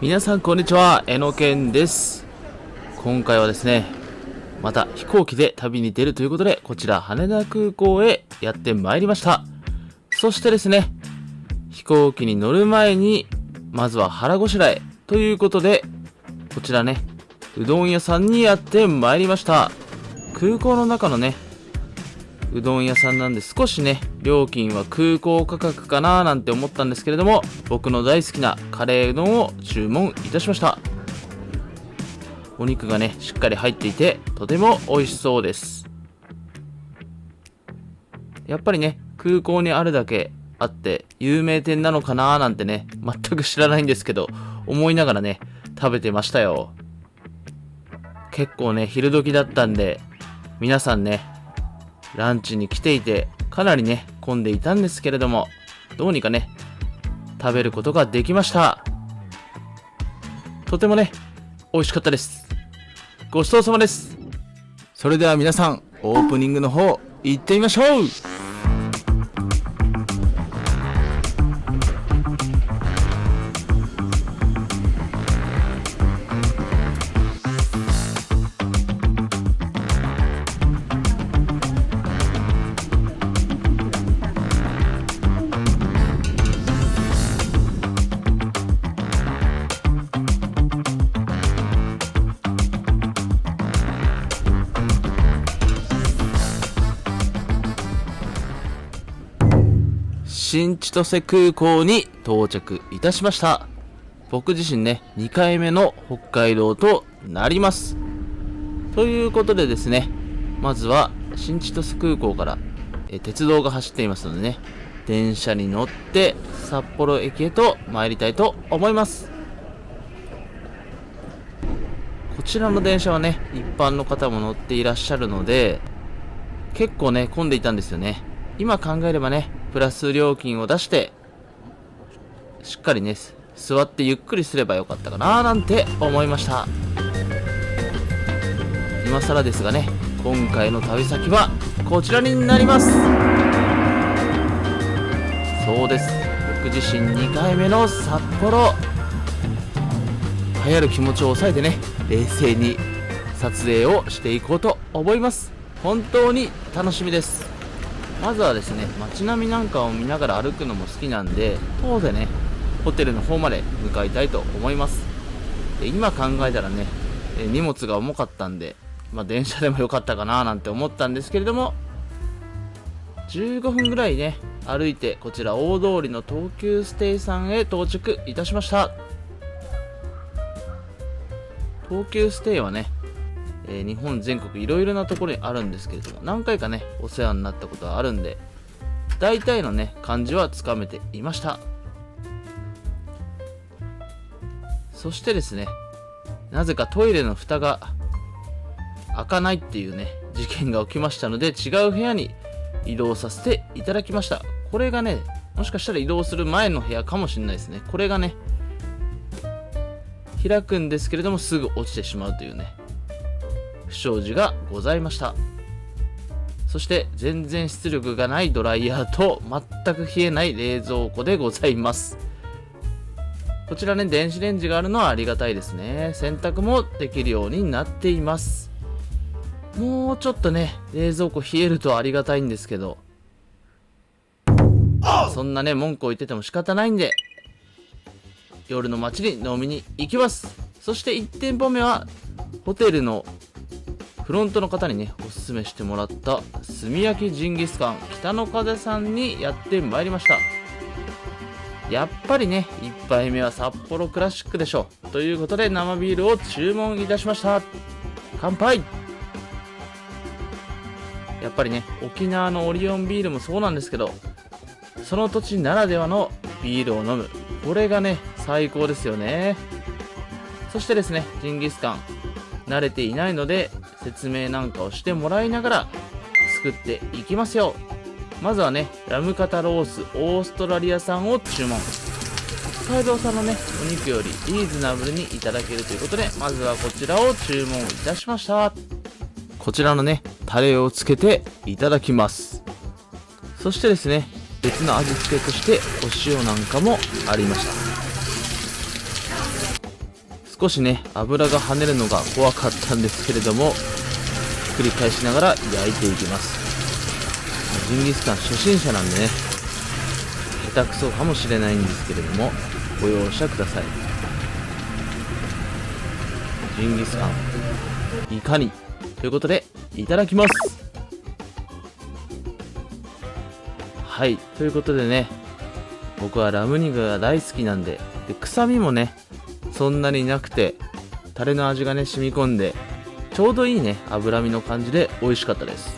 皆さんこんにちは、えのけんです。今回はですね、また飛行機で旅に出るということで、こちら羽田空港へやってまいりました。そしてですね、飛行機に乗る前にまずは腹ごしらえということで、こちらね、うどん屋さんにやってまいりました。空港の中のね、うどん屋さんなんで少しね、料金は空港価格かななんて思ったんですけれども、僕の大好きなカレーうどんを注文いたしました。お肉がね、しっかり入っていてとても美味しそうです。やっぱりね、空港にあるだけあって有名店なのかななんてね、全く知らないんですけど、思いながらね、食べてましたよ。結構ね、昼時だったんで、皆さんね、ランチに来ていて、かなりね、混んでいたんですけれども、どうにかね、食べることができました。とてもね、美味しかったです。ごちそうさまです。それでは皆さん、オープニングの方、行ってみましょう。新千歳空港に到着いたしました。僕自身ね、2回目の北海道となります。ということでですね、まずは新千歳空港から鉄道が走っていますのでね、電車に乗って札幌駅へと参りたいと思います。こちらの電車はね、一般の方も乗っていらっしゃるので、結構ね、混んでいたんですよね。今考えればね、プラス料金を出してしっかりね、座ってゆっくりすればよかったかななんて思いました。今更ですがね、今回の旅先はこちらになります。そうです、僕自身2回目の札幌。流行る気持ちを抑えてね、冷静に撮影をしていこうと思います。本当に楽しみです。まずはですね、街並みなんかを見ながら歩くのも好きなんで、当然ね、ホテルの方まで向かいたいと思います。で、今考えたらね、荷物が重かったんで、電車でもよかったかななんて思ったんですけれども、15分ぐらいね、歩いてこちら大通りの東急ステイさんへ到着いたしました。東急ステイはね、日本全国いろいろなところにあるんですけれども、何回かねお世話になったことがあるんで、大体のね感じはつかめていました。そしてですね、なぜかトイレの蓋が開かないっていうね事件が起きましたので、違う部屋に移動させていただきました。これがね、もしかしたら移動する前の部屋かもしれないですね。これがね、開くんですけれどもすぐ落ちてしまうというね不祥事がございました。そして全然出力がないドライヤーと全く冷えない冷蔵庫でございます。こちらね、電子レンジがあるのはありがたいですね。洗濯もできるようになっています。もうちょっとね、冷蔵庫冷えるとありがたいんですけど、そんなね文句を言ってても仕方ないんで、夜の街に飲みに行きます。そして1店舗目はホテルのフロントの方にねおすすめしてもらった炭焼きジンギスカン北の風さんにやってまいりました。やっぱりね、1杯目は札幌クラシックでしょということで、生ビールを注文いたしました。乾杯。やっぱりね、沖縄のオリオンビールもそうなんですけど、その土地ならではのビールを飲む、これがね最高ですよね。そしてですね、ジンギスカン慣れていないので説明なんかをしてもらいながら作っていきますよ。まずはね、ラム肩ロースオーストラリア産を注文。北海道産のねお肉よりリーズナブルにいただけるということで、まずはこちらを注文いたしました。こちらのねタレをつけていただきます。そしてですね、別の味付けとしてお塩なんかもありました。少しね油が跳ねるのが怖かったんですけれども、繰り返しながら焼いていきます。ジンギスカン初心者なんでね、下手くそかもしれないんですけれども、ご容赦ください。ジンギスカンいかにということでいただきます。はい、ということでね、僕はラム肉が大好きなんで、臭みもねそんなになくて、タレの味がね染み込んでちょうどいいね脂身の感じで美味しかったです。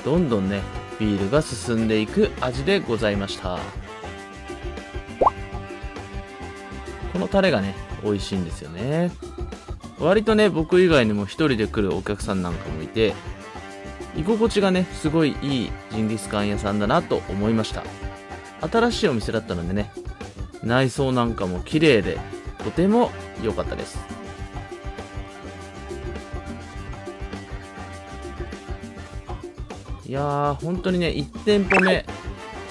どんどんねビールが進んでいく味でございました。このタレがね美味しいんですよね。割とね僕以外にも一人で来るお客さんなんかもいて、居心地がねすごいいいジンギスカン屋さんだなと思いました。新しいお店だったのでね、内装なんかも綺麗でとても良かったです。いやー本当にね、1店舗目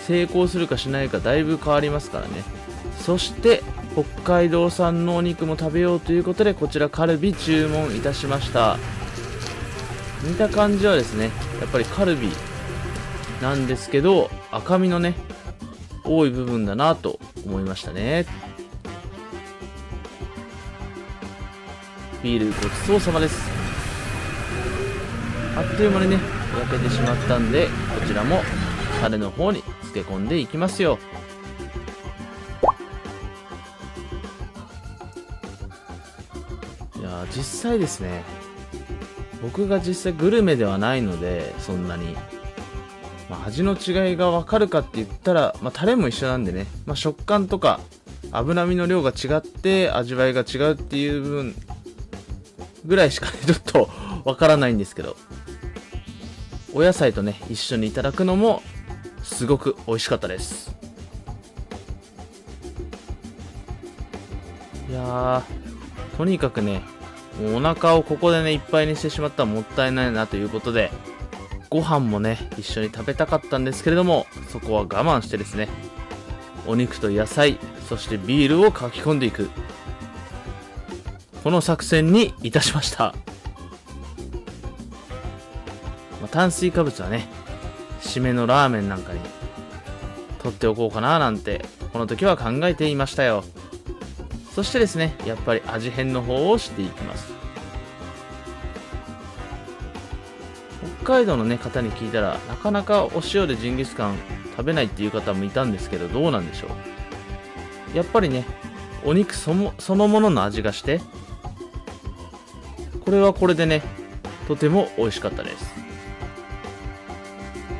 成功するかしないかだいぶ変わりますからね。そして北海道産のお肉も食べようということで、こちらカルビ注文いたしました。見た感じはですね、やっぱりカルビなんですけど、赤身のね多い部分だなと思いましたね。ビールごちそうさまです。あっという間にね焼けてしまったんで、こちらもタレの方に漬け込んでいきますよ。いやー実際ですね、僕が実際グルメではないので、そんなに味の違いが分かるかって言ったら、タレも一緒なんでね、食感とか脂身の量が違って味わいが違うっていう部分ぐらいしかねちょっと分からないんですけど、お野菜とね一緒にいただくのもすごく美味しかったです。いやーとにかくね、もうお腹をここでねいっぱいにしてしまったらもったいないなということで、ご飯もね一緒に食べたかったんですけれども、そこは我慢してですね、お肉と野菜、そしてビールをかき込んでいく、この作戦にいたしました。炭水化物はね締めのラーメンなんかに取っておこうかななんてこの時は考えていましたよ。そしてですね、やっぱり味変の方をしていきます。北海道のね方に聞いたら、なかなかお塩でジンギスカン食べないっていう方もいたんですけど、どうなんでしょう。やっぱりねお肉そのものの味がして、これはこれでねとても美味しかったです。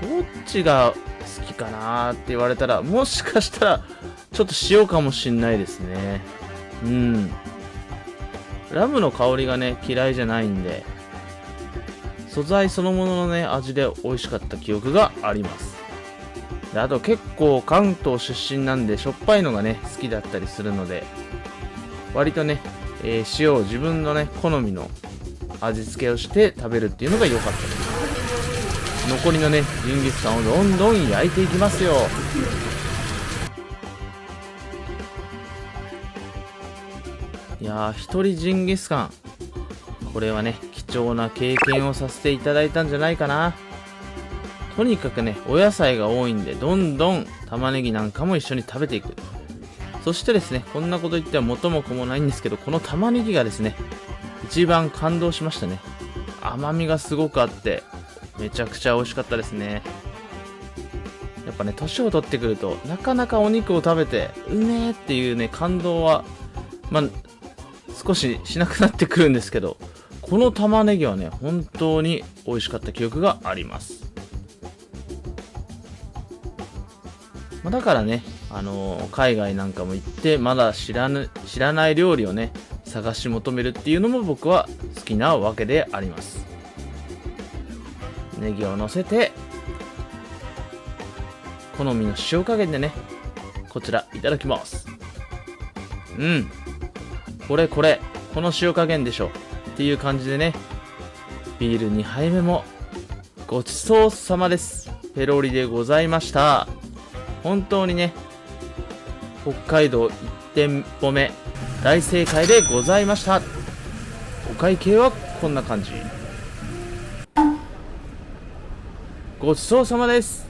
どっちが好きかなって言われたら、もしかしたらちょっと塩かもしんないですね。ラムの香りがね嫌いじゃないんで、素材そのもののね味で美味しかった記憶があります。であと結構関東出身なんで、しょっぱいのがね好きだったりするので、割とね、塩を自分のね好みの味付けをして食べるっていうのが良かったです。残りのねジンギスカンをどんどん焼いていきますよ。いやー一人ジンギスカン、これはね貴重な経験をさせていただいたんじゃないかな。とにかくねお野菜が多いんで、どんどん玉ねぎなんかも一緒に食べていく。そしてですね、こんなこと言っては元も子もないんですけど、この玉ねぎがですね一番感動しましたね。甘みがすごくあってめちゃくちゃ美味しかったですね。やっぱね年を取ってくると、なかなかお肉を食べてうめえっていうね感動は少ししなくなってくるんですけど、この玉ねぎはね本当に美味しかった記憶があります。だからね、海外なんかも行ってまだ知らない料理をね探し求めるっていうのも僕は好きなわけであります。ネギを乗せて好みの塩加減でね、こちらいただきます。この塩加減でしょっていう感じでね、ビール2杯目もごちそうさまです。ペロリでございました。本当にね北海道1店舗目大正解でございました。お会計はこんな感じ。ごちそうさまです。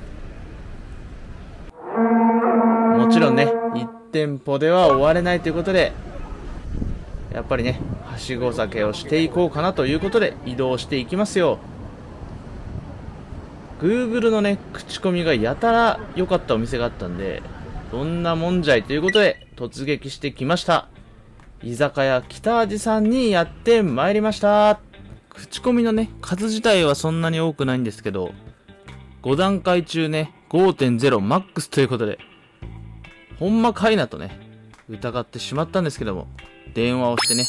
もちろんね、1店舗では終われないということで、やっぱりね、はしご酒をしていこうかなということで移動していきますよ。Google のね、口コミがやたら良かったお店があったんで、どんなもんじゃいということで突撃してきました。居酒屋北味さんにやってまいりました。口コミのね、数自体はそんなに多くないんですけど、5段階中ね、5.0 マックスということで、ほんまかいなとね、疑ってしまったんですけども、電話をしてね、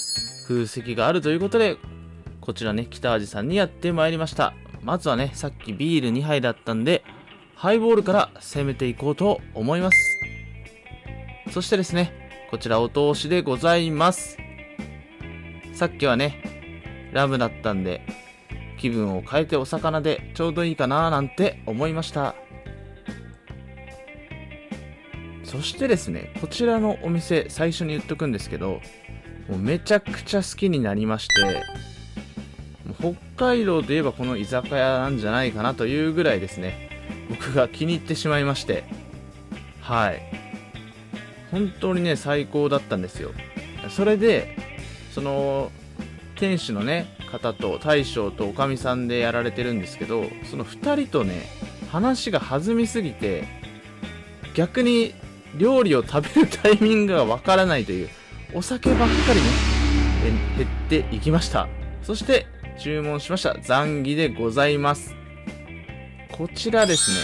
空席があるということで、こちらね、北味さんにやってまいりました。まずはね、さっきビール2杯だったんで、ハイボールから攻めていこうと思います。そしてですね、こちらお通しでございます。さっきはね、ラムだったんで、気分を変えてお魚でちょうどいいかななんて思いました。そしてですね、こちらのお店、最初に言っとくんですけど、もうめちゃくちゃ好きになりまして、北海道といえばこの居酒屋なんじゃないかなというぐらいですね、僕が気に入ってしまいまして、はい。本当にね、最高だったんですよ。それで、その、店主のね、方と大将とおかみさんでやられてるんですけど、その2人とね、話が弾みすぎて、逆に料理を食べるタイミングがわからないという、お酒ばっかりね、減っていきました。そして、注文しましたザンギでございます。こちらですね、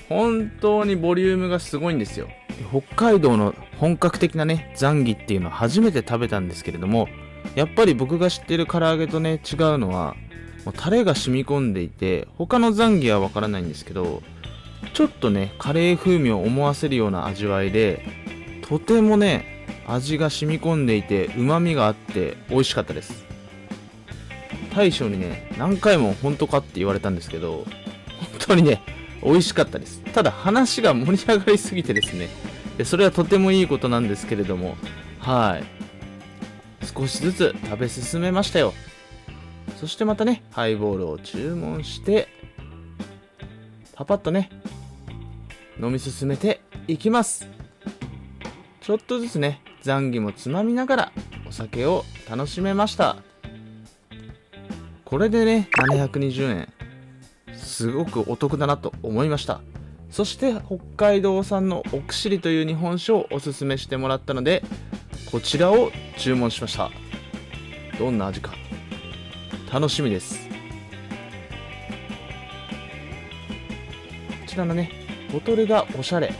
本当にボリュームがすごいんですよ。北海道の本格的なね、ザンギっていうのは初めて食べたんですけれども、やっぱり僕が知ってる唐揚げとね、違うのは、もうタレが染み込んでいて、他のザンギはわからないんですけど、ちょっとね、カレー風味を思わせるような味わいで、とてもね、味が染み込んでいて、旨味があって美味しかったです。大将にね、何回も本当かって言われたんですけど、本当にね、美味しかったです。ただ話が盛り上がりすぎてですね、それはとてもいいことなんですけれども、はい。少しずつ食べ進めましたよ。そしてまたね、ハイボールを注文して、パパッとね、飲み進めていきます。ちょっとずつね、ザンギもつまみながらお酒を楽しめました。これでね、720円。すごくお得だなと思いました。そして北海道産の奥尻という日本酒をおすすめしてもらったので、こちらを注文しました。どんな味か楽しみです。こちらのね、ボトルがおしゃれ。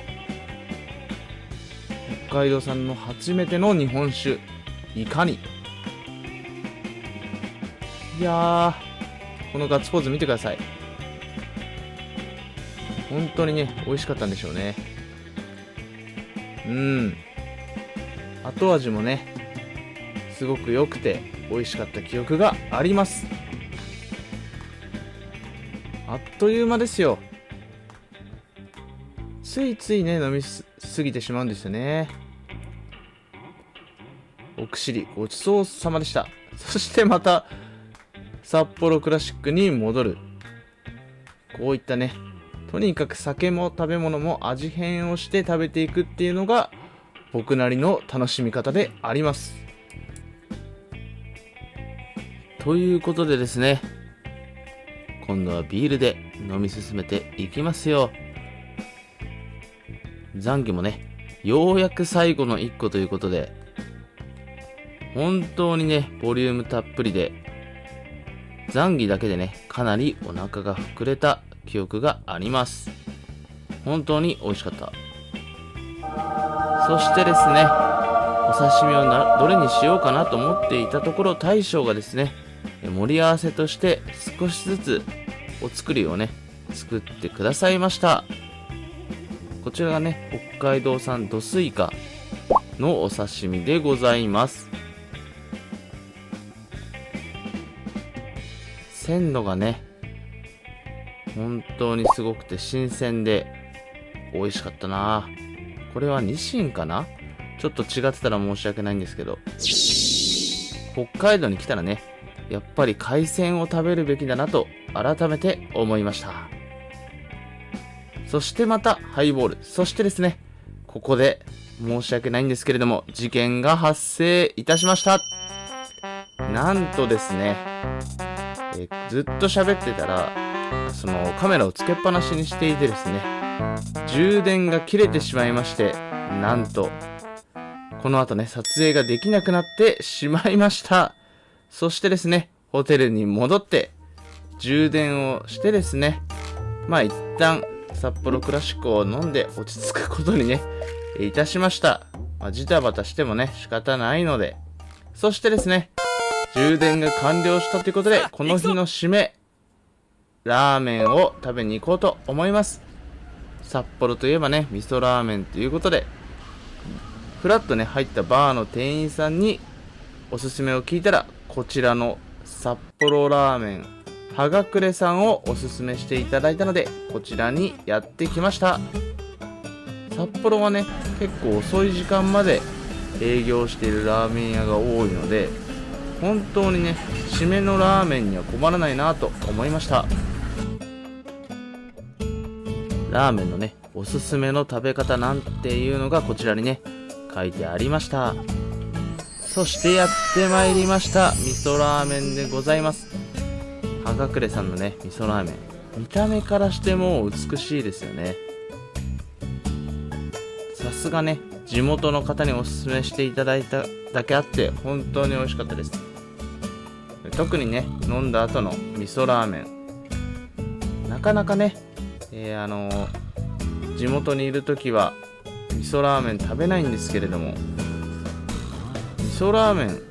北海道産の初めての日本酒、いかに。いやー、このガッツポーズ見てください。本当にね、美味しかったんでしょうね。後味もね、すごく良くて美味しかった記憶があります。あっという間ですよ。ついついね、飲みすぎてしまうんですよね。奥尻ごちそうさまでした。そしてまた札幌クラシックに戻る。こういったね、とにかく酒も食べ物も味変をして食べていくっていうのが僕なりの楽しみ方であります。ということでですね、今度はビールで飲み進めていきますよ。ザンギもね、ようやく最後の1個ということで、本当にね、ボリュームたっぷりで、ザンギだけでね、かなりお腹が膨れた記憶があります。本当に美味しかった。そしてですね、お刺身をどれにしようかなと思っていたところ、大将がですね、盛り合わせとして少しずつお作りをね、作ってくださいました。こちらがね、北海道産どすいかのお刺身でございます。鮮度がね、本当にすごくて新鮮で美味しかったな。これはニシンかな、ちょっと違ってたら申し訳ないんですけど、北海道に来たらね、やっぱり海鮮を食べるべきだなと改めて思いました。そしてまたハイボール。そしてですね、ここで申し訳ないんですけれども、事件が発生いたしました。なんとですね、ずっと喋ってたら、そのカメラをつけっぱなしにしていてですね、充電が切れてしまいまして、なんと、この後ね、撮影ができなくなってしまいました。そしてですね、ホテルに戻って、充電をしてですね、まあ一旦、札幌クラシックを飲んで落ち着くことにね、いたしました。まあ、ジタバタしてもね、仕方ないので。そしてですね、充電が完了したということで、この日の締め、ラーメンを食べに行こうと思います。札幌といえばね、味噌ラーメンということで、ふらっとね、入ったバーの店員さんにおすすめを聞いたら、こちらの札幌ラーメン、はがくれさんをおすすめしていただいたので、こちらにやってきました。札幌はね、結構遅い時間まで営業しているラーメン屋が多いので、本当にね、締めのラーメンには困らないなと思いました。ラーメンのね、おすすめの食べ方なんていうのがこちらにね、書いてありました。そしてやってまいりました。味噌ラーメンでございます。はがくれさんのね、味噌ラーメン。見た目からしても美しいですよね。さすがね、地元の方におすすめしていただいただけあって、本当に美味しかったです。特にね、飲んだ後の味噌ラーメン。なかなかね、地元にいるときは味噌ラーメン食べないんですけれども、味噌ラーメン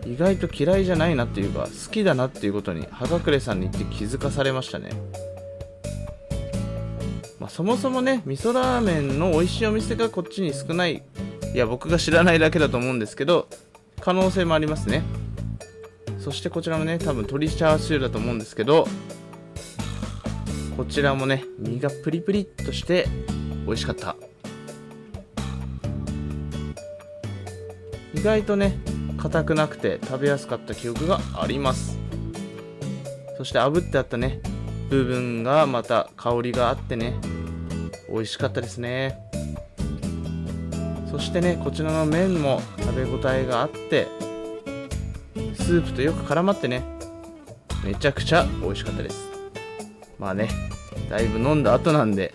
意外と嫌いじゃないなっていうか、好きだなっていうことにはがくれさんに言って気づかされましたね。まあ、そもそもね、味噌ラーメンの美味しいお店がこっちに少ない、いや僕が知らないだけだと思うんですけど、可能性もありますね。そしてこちらもね、多分鶏チャーシューだと思うんですけど、こちらもね、身がプリプリっとして美味しかった。意外とね、硬くなくて食べやすかった記憶があります。そして炙ってあったね、部分がまた香りがあってね、美味しかったですね。そしてね、こちらの麺も食べ応えがあって、スープとよく絡まってね、めちゃくちゃ美味しかったです。まあね、だいぶ飲んだ後なんで、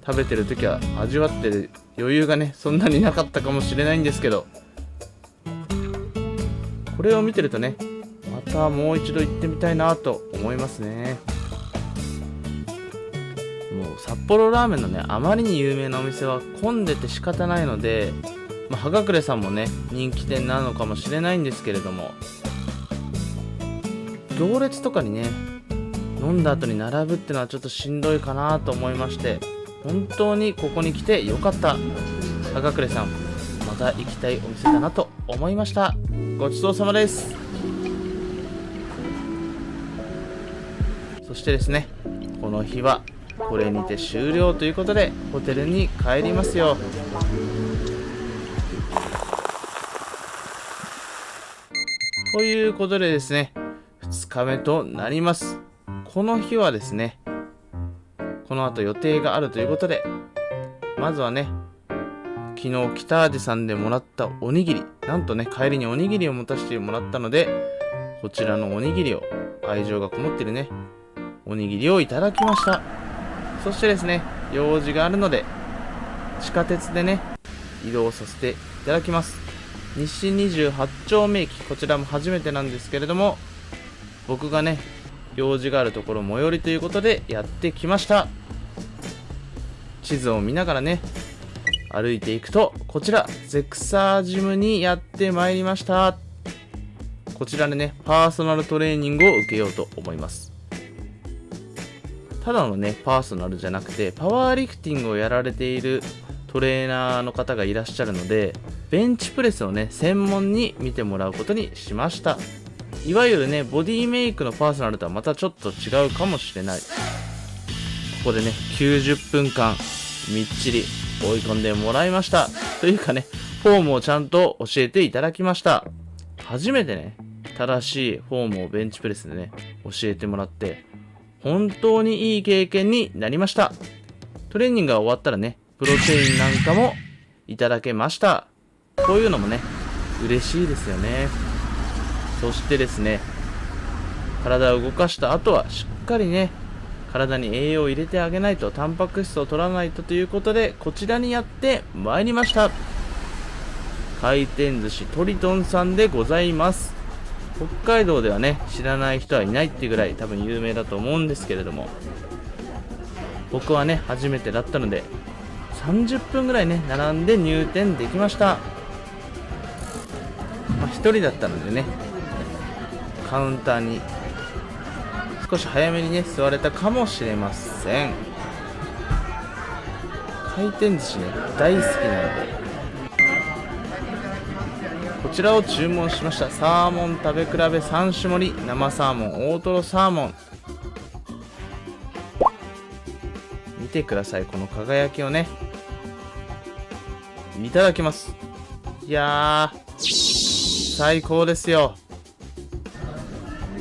食べてる時は味わってる余裕がね、そんなになかったかもしれないんですけど、これを見てるとね、またもう一度行ってみたいなと思いますね。もう札幌ラーメンのね、あまりに有名なお店は混んでて仕方ないので、はがくれさんもね、人気店なのかもしれないんですけれども、行列とかにね、飲んだ後に並ぶってのはちょっとしんどいかなと思いまして、本当にここに来てよかった。はがくれさん、また行きたいお店だなと思いました。ごちそうさまです。そしてですね、この日はこれにて終了ということで、ホテルに帰りますよ。ということでですね、2日目となります。この日はですね、この後予定があるということで、まずはね、昨日北味さんでもらったおにぎり、なんとね、帰りにおにぎりを持たせてもらったので、こちらのおにぎりを、愛情がこもってるね、おにぎりをいただきました。そしてですね、用事があるので、地下鉄でね、移動させていただきます。西28丁目駅、こちらも初めてなんですけれども、僕がね、用事があるところ最寄りということでやってきました。地図を見ながらね、歩いていくと、こちらゼクサージムにやってまいりました。こちらでね、パーソナルトレーニングを受けようと思います。ただのね、パーソナルじゃなくて、パワーリフティングをやられているトレーナーの方がいらっしゃるので、ベンチプレスをね、専門に見てもらうことにしました。いわゆるね、ボディメイクのパーソナルとはまたちょっと違うかもしれない。ここでね、90分間みっちり追い込んでもらいました。というかね、フォームをちゃんと教えていただきました。初めてね、正しいフォームをベンチプレスでね、教えてもらって、本当にいい経験になりました。トレーニングが終わったらね、プロテインなんかもいただけました。こういうのもね、嬉しいですよね。そしてですね、体を動かした後はしっかりね、体に栄養を入れてあげないと、タンパク質を取らないとということで、こちらにやってまいりました。回転寿司トリトンさんでございます。北海道ではね、知らない人はいないっていうぐらい多分有名だと思うんですけれども、僕はね、初めてだったので、30分ぐらいね、並んで入店できました。一人だったのでね、カウンターに少し早めにね座れたかもしれません。回転寿司ね大好きなので、こちらを注文しました。サーモン食べ比べ3種盛り、生サーモン、大トロサーモン。見てください、この輝きをね。いただきます。いやー、最高ですよ。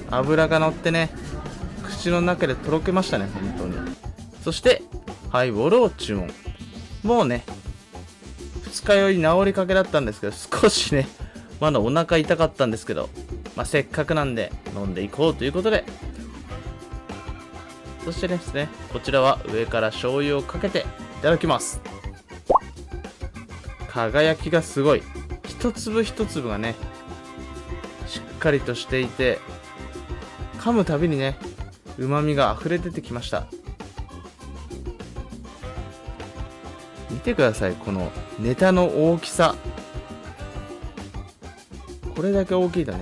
脂が乗ってね、口の中でとろけましたね、本当に。そしてハイボールを注文。もうね、二日酔い治りかけだったんですけど、少しねまだお腹痛かったんですけど、せっかくなんで飲んでいこうということで、そしてですね、こちらは上から醤油をかけていただきます。輝きがすごい。一粒一粒がねしっかりとしていて、噛むたびにね旨味が溢れ出てきました。見てください、このネタの大きさ。これだけ大きいとね、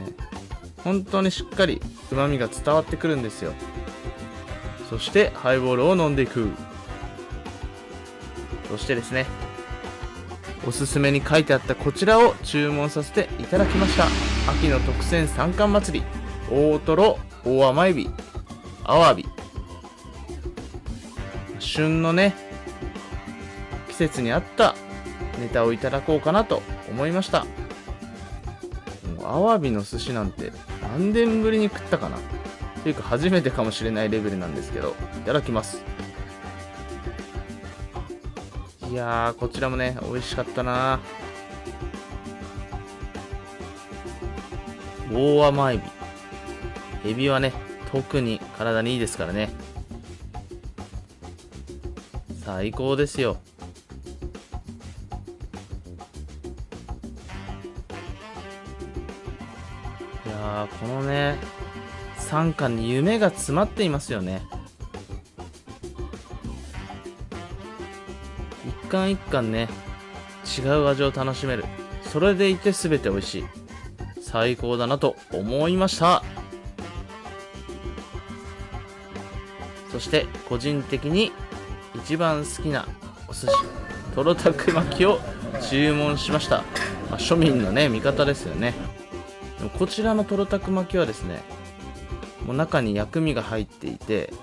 本当にしっかり旨味が伝わってくるんですよ。そしてハイボールを飲んでいく。そしてですね、おすすめに書いてあったこちらを注文させていただきました。秋の特選三冠祭り、大トロ、大甘エビ、アワビ。旬のね季節に合ったネタをいただこうかなと思いました。もうアワビの寿司なんて何年ぶりに食ったかなというか、初めてかもしれないレベルなんですけど、いただきます。いやー、こちらもね美味しかったな。大甘エビ、エビはね特に体にいいですからね、最高ですよ。いやー、このね3貫に夢が詰まっていますよね。一貫一貫ね違う味を楽しめる。それでいて全て美味しい。最高だなと思いました。そして個人的に一番好きなお寿司、とろたく巻きを注文しました。庶民のね味方ですよね。でもこちらのとろたく巻きはですね、もう中に薬味が入っていて、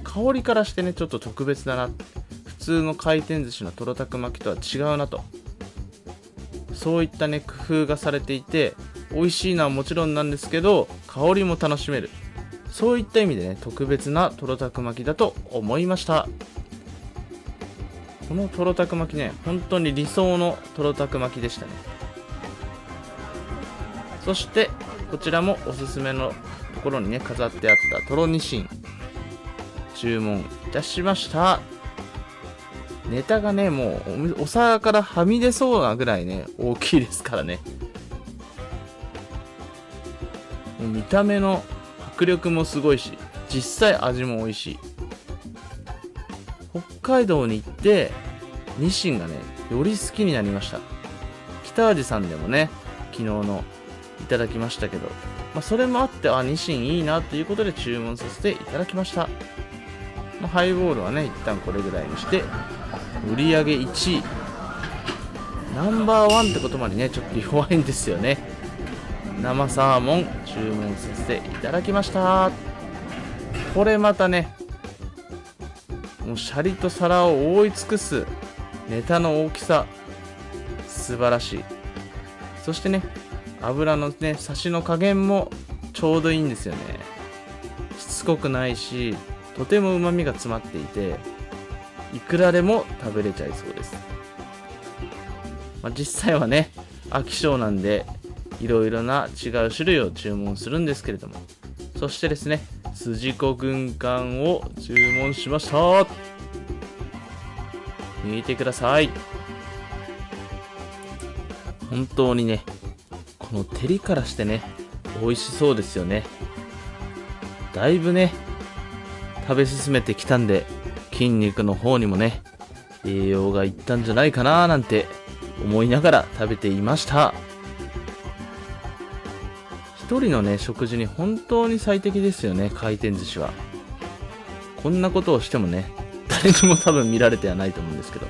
香りからしてねちょっと特別だな。普通の回転寿司のとろたく巻きとは違うなと、そういったね工夫がされていて、美味しいのはもちろんなんですけど、香りも楽しめる。そういった意味でね特別なとろたく巻きだと思いました。このとろたく巻きね、本当に理想のとろたく巻きでしたね。そしてこちらもおすすめのところにね飾ってあったとろにしん、注文いたしました。ネタがねもうお皿からはみ出そうなぐらいね大きいですからね。もう見た目の迫力もすごいし、実際味も美味しい。北海道に行ってニシンがねより好きになりました。北味さんでもね昨日のいただきましたけど、それもあってニシンいいなということで注文させていただきました。ハイボールはね一旦これぐらいにして、売り上げ1位ナンバーワンってことまでねちょっと弱いんですよね。生サーモン注文させていただきました。これまたねもうシャリと皿を覆い尽くすネタの大きさ素晴らしい。そしてね、油のねサシの加減もちょうどいいんですよね。しつこくないし、とても旨味が詰まっていて、いくらでも食べれちゃいそうです。実際はね、飽き性なんでいろいろな違う種類を注文するんですけれども、そしてですね、すじこ軍艦を注文しました。見てください。本当にね、この照りからしてね、美味しそうですよね。だいぶね、食べ進めてきたんで、筋肉の方にもね、栄養がいったんじゃないかななんて思いながら食べていました。一人のね、食事に本当に最適ですよね、回転寿司は。こんなことをしてもね、誰にも多分見られてはないと思うんですけど、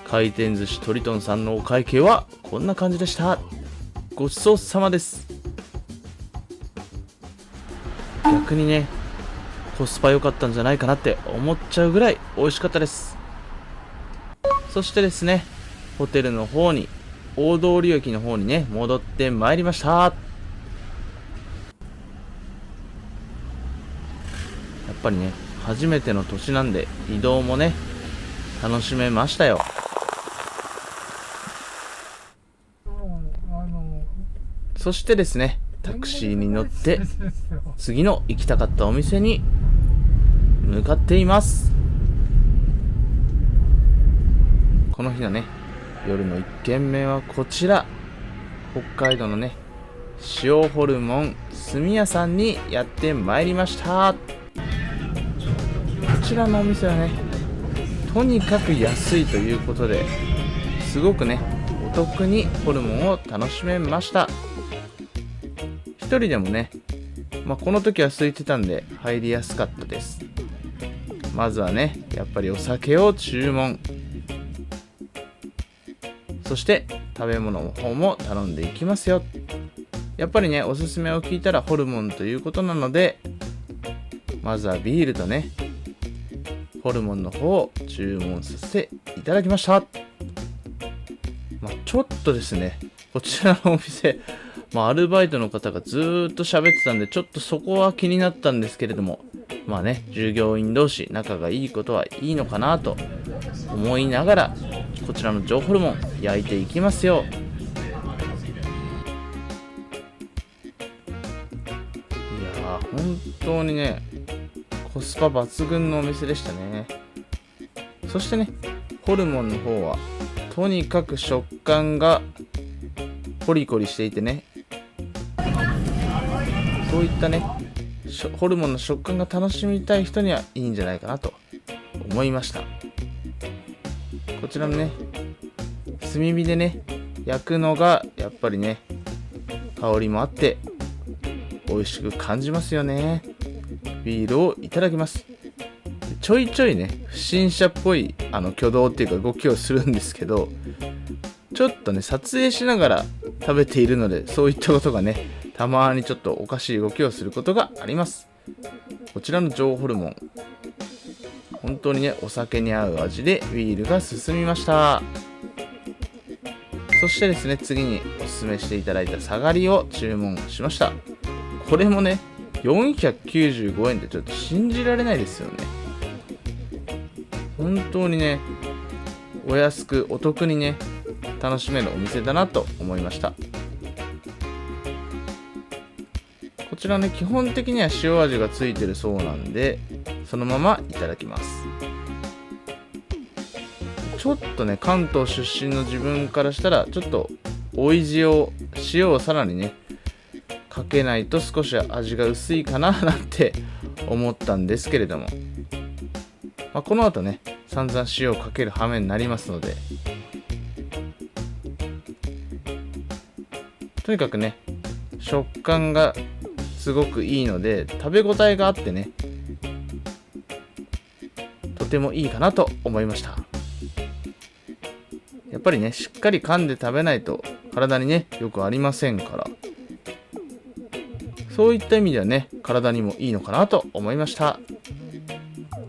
回転寿司トリトンさんのお会計はこんな感じでした。ごちそうさまです。逆にね、コスパ良かったんじゃないかなって思っちゃうぐらい美味しかったです。そしてですね、ホテルの方に、大通駅の方にね、戻ってまいりました。やっぱりね、初めての年なんで移動もね、楽しめましたよ。そしてですね、タクシーに乗って次の行きたかったお店に向かっています。この日のね、夜の1軒目はこちら、北海道のね、塩ホルモン炭屋さんにやってまいりました。こちらのお店はね、とにかく安いということで、すごくね、お得にホルモンを楽しめました。一人でもね、この時は空いてたんで入りやすかったです。まずはね、やっぱりお酒を注文。そして食べ物の方も頼んでいきますよ。やっぱりね、おすすめを聞いたらホルモンということなので、まずはビールとね、ホルモンの方を注文させていただきました。ちょっとですね、こちらのお店、アルバイトの方がずーっと喋ってたんで、ちょっとそこは気になったんですけれども、従業員同士仲がいいことはいいのかなと思いながら、こちらの上ホルモン焼いていきますよ。いやー、本当にね、コスパ抜群のお店でしたね。そしてね、ホルモンの方はとにかく食感がコリコリしていてね、そういったね、ホルモンの食感が楽しみたい人にはいいんじゃないかなと思いました。こちらのね、炭火でね、焼くのがやっぱりね、香りもあって美味しく感じますよね。ビールをいただきます。ちょいちょいね、不審者っぽい挙動っていうか動きをするんですけど、ちょっとね、撮影しながら食べているので、そういったことがね、たまにちょっとおかしい動きをすることがあります。こちらの上ホルモン、本当にね、お酒に合う味でビールが進みました。そしてですね、次におすすめしていただいたサガリを注文しました。これもね、495円でちょっと信じられないですよね。本当にね、お安くお得にね、楽しめるお店だなと思いました。こちらね、基本的には塩味がついてるそうなんで、そのままいただきます。ちょっとね、関東出身の自分からしたら、ちょっと塩をさらにね、かけないと少し味が薄いかななんて思ったんですけれども、この後ね、散々塩をかける羽目になりますので、とにかくね、食感がすごくいいので、食べ応えがあってね、とてもいいかなと思いました。やっぱりね、しっかり噛んで食べないと体にね、よくありませんから、そういった意味ではね、体にもいいのかなと思いました。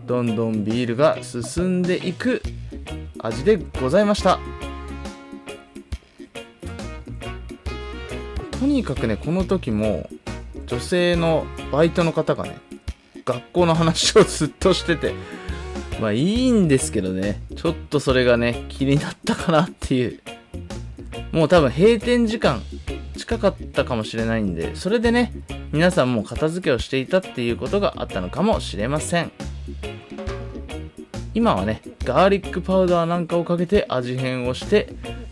どんどんビールが進んでいく味でございました。とにかくね、この時も女性のバイトの方がね、学校の話をずっとしてて、まあいいんですけどね、ちょっとそれがね、気になったかなっていう。もう多分閉店時間近かったかもしれないんで、それでね、皆さんも片付けをしていたっていうことがあったのかもしれません。今はね、ガーリックパウダーなんかをかけて味変をして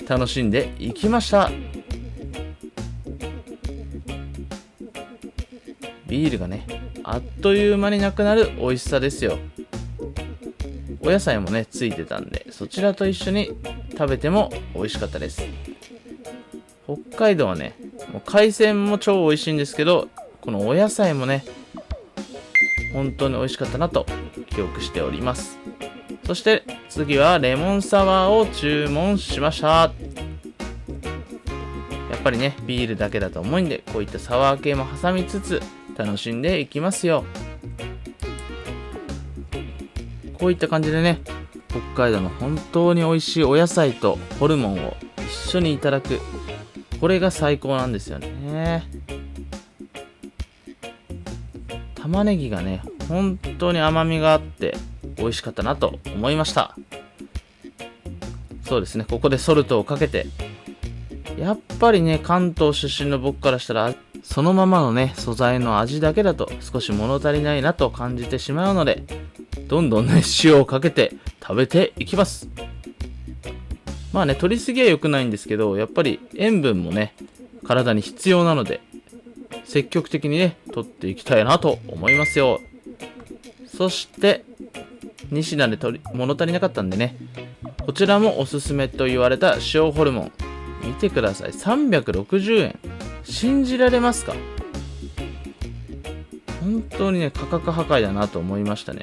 楽しんでいきました。ビールがね、あっという間になくなる美味しさですよ。お野菜もね、ついてたんで、そちらと一緒に食べても美味しかったです。北海道はね、もう海鮮も超美味しいんですけど、このお野菜もね、本当に美味しかったなと記憶しております。そして次はレモンサワーを注文しました。やっぱりね、ビールだけだと重いんで、こういったサワー系も挟みつつ楽しんでいきますよ。こういった感じでね、北海道の本当に美味しいお野菜とホルモンを一緒にいただく、これが最高なんですよね。玉ねぎがね、本当に甘みがあって美味しかったなと思いました。そうですね、ここでソルトをかけて、やっぱりね、関東出身の僕からしたら、そのままのね、素材の味だけだと少し物足りないなと感じてしまうので、どんどんね、塩をかけて食べていきます。まあね、取りすぎは良くないんですけど、やっぱり塩分もね、体に必要なので、積極的にね、取っていきたいなと思いますよ。そして、2品で物足りなかったんでね、こちらもおすすめと言われた塩ホルモン。見てください。360円。信じられますか？本当にね、価格破壊だなと思いましたね。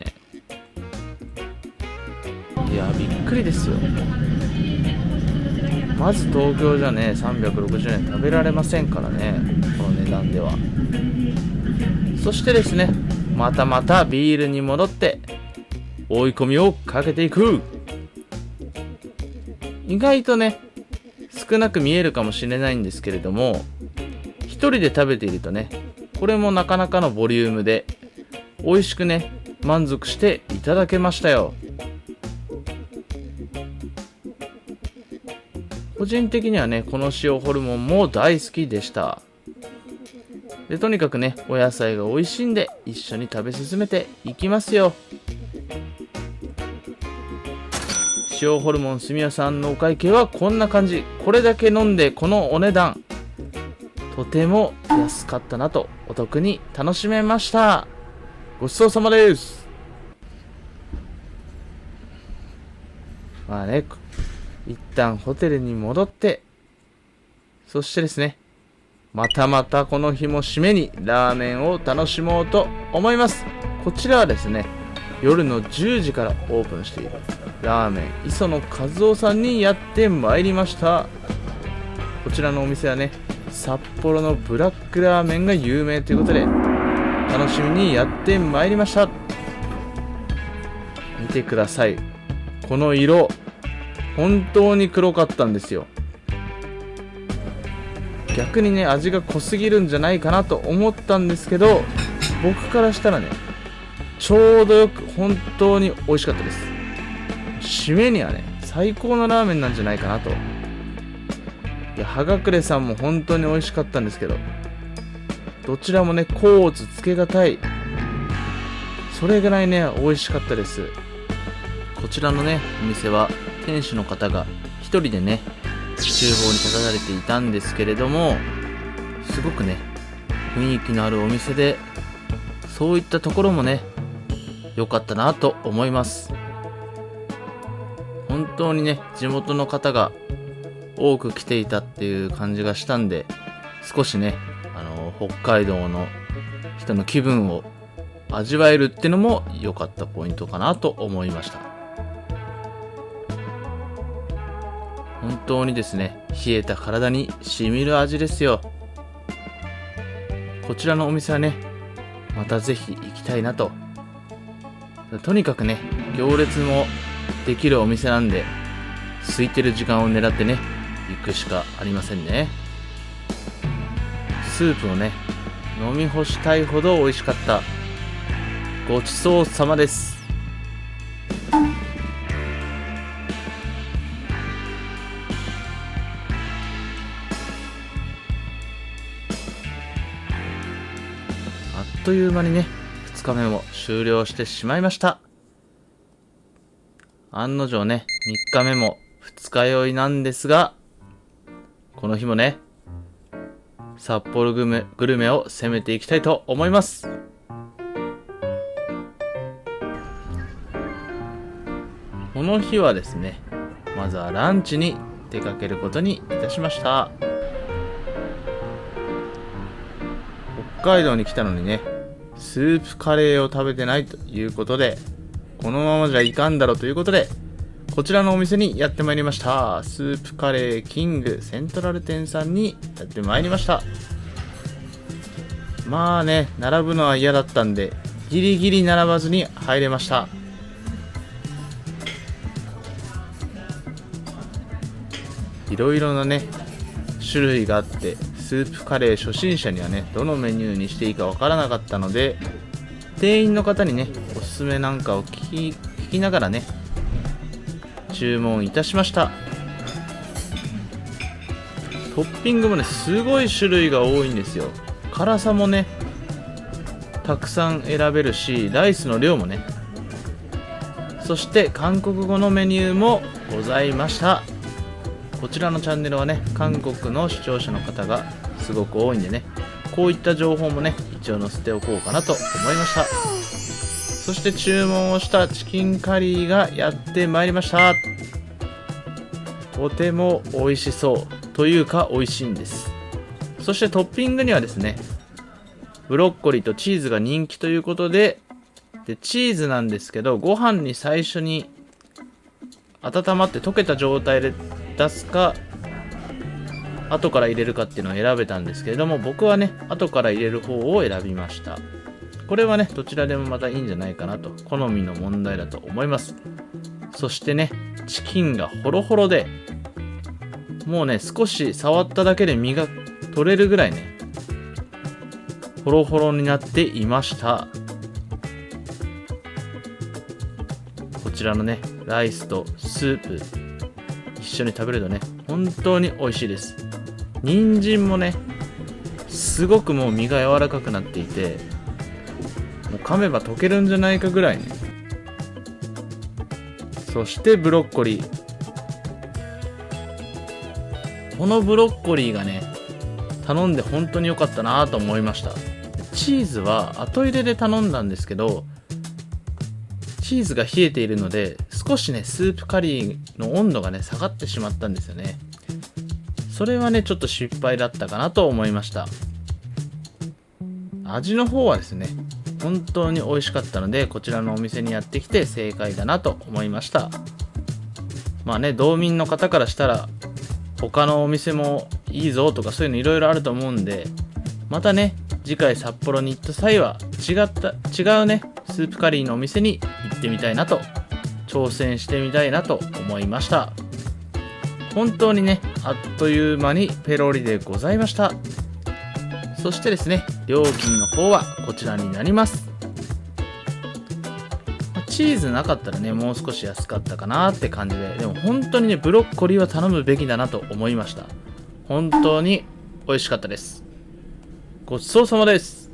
いや、びっくりですよ。まず東京じゃね、360円食べられませんからね、この値段では。そしてですね、またまたビールに戻って追い込みをかけていく。意外とね、少なく見えるかもしれないんですけれども、一人で食べているとね、これもなかなかのボリュームで美味しくね、満足していただけましたよ。個人的にはね、この塩ホルモンも大好きでした。で、とにかくね、お野菜が美味しいんで一緒に食べ進めていきますよ。塩ホルモンすみやさんのお会計はこんな感じ。これだけ飲んでこのお値段、とても安かったなとお得に楽しめました。ごちそうさまです。まあね、一旦ホテルに戻って、そしてですね、またまたこの日も締めにラーメンを楽しもうと思います。こちらはですね、夜の10時からオープンしているラーメン磯野和夫さんにやってまいりました。こちらのお店はね、札幌のブラックラーメンが有名ということで楽しみにやってまいりました。見てください、この色、本当に黒かったんですよ。逆にね、味が濃すぎるんじゃないかなと思ったんですけど、僕からしたらね、ちょうどよく本当に美味しかったです。締めにはね、最高のラーメンなんじゃないかなと。いや、はがくれさんも本当に美味しかったんですけど、どちらもね、甲乙つけがたい、それぐらいね、美味しかったです。こちらのね、お店は店主の方が一人でね、厨房に立たれていたんですけれども、すごくね、雰囲気のあるお店で、そういったところもね、良かったなと思います。本当にね、地元の方が多く来ていたっていう感じがしたんで、少しね、北海道の人の気分を味わえるってのも良かったポイントかなと思いました。本当にですね、冷えた体に染みる味ですよ。こちらのお店はね、またぜひ行きたいなと。とにかくね、行列もできるお店なんで、空いてる時間を狙ってね、行くしかありませんね。スープをね、飲み干したいほど美味しかった。ごちそうさまです。あっという間にね、2日目も終了してしまいました。案の定ね、3日目も二日酔いなんですが、この日もね、札幌グルメを攻めていきたいと思います。この日はですね、まずはランチに出かけることにいたしました。北海道に来たのにね、スープカレーを食べてないということで、このままじゃいかんだろうということで、こちらのお店にやってまいりました。スープカレーキングセントラル店さんにやってまいりました。まあね、並ぶのは嫌だったんで、ギリギリ並ばずに入れました。いろいろなね、種類があって、スープカレー初心者にはね、どのメニューにしていいかわからなかったので、店員の方にね、おすすめなんかを聞きながらね、注文いたしました。トッピングもね、すごい種類が多いんですよ。辛さもね、たくさん選べるし、ライスの量もね、そして韓国語のメニューもございました。こちらのチャンネルはね、韓国の視聴者の方がすごく多いんでね、こういった情報もね、一応載せておこうかなと思いました。そして注文をしたチキンカリーがやってまいりました。とても美味しそうというか美味しいんです。そしてトッピングにはですね、ブロッコリーとチーズが人気ということで、チーズなんですけど、ご飯に最初に温まって溶けた状態で出すか、後から入れるかっていうのを選べたんですけれども、僕はね、後から入れる方を選びました。これはね、どちらでもまたいいんじゃないかなと、好みの問題だと思います。そしてね、チキンがホロホロで、もうね、少し触っただけで身が取れるぐらいね、ホロホロになっていました。こちらのね、ライスとスープ一緒に食べるとね、本当に美味しいです。人参もね、すごくもう身が柔らかくなっていて、もう噛めば溶けるんじゃないかぐらいね。そしてブロッコリー、このブロッコリーがね、頼んで本当に良かったなと思いました。チーズは後入れで頼んだんですけど、チーズが冷えているので、少しね、スープカリーの温度がね、下がってしまったんですよね。それはね、ちょっと失敗だったかなと思いました。味の方はですね、本当に美味しかったので、こちらのお店にやってきて正解だなと思いました。まあね、道民の方からしたら、他のお店もいいぞとかそういうのいろいろあると思うんで、またね、次回札幌に行った際は違うね、スープカリーのお店に行ってみたいなと、挑戦してみたいなと思いました。本当にね、あっという間にペロリでございました。そしてですね、料金の方はこちらになります。チーズなかったらね、もう少し安かったかなって感じで、でも本当にね、ブロッコリーは頼むべきだなと思いました。本当に美味しかったです。ごちそうさまです。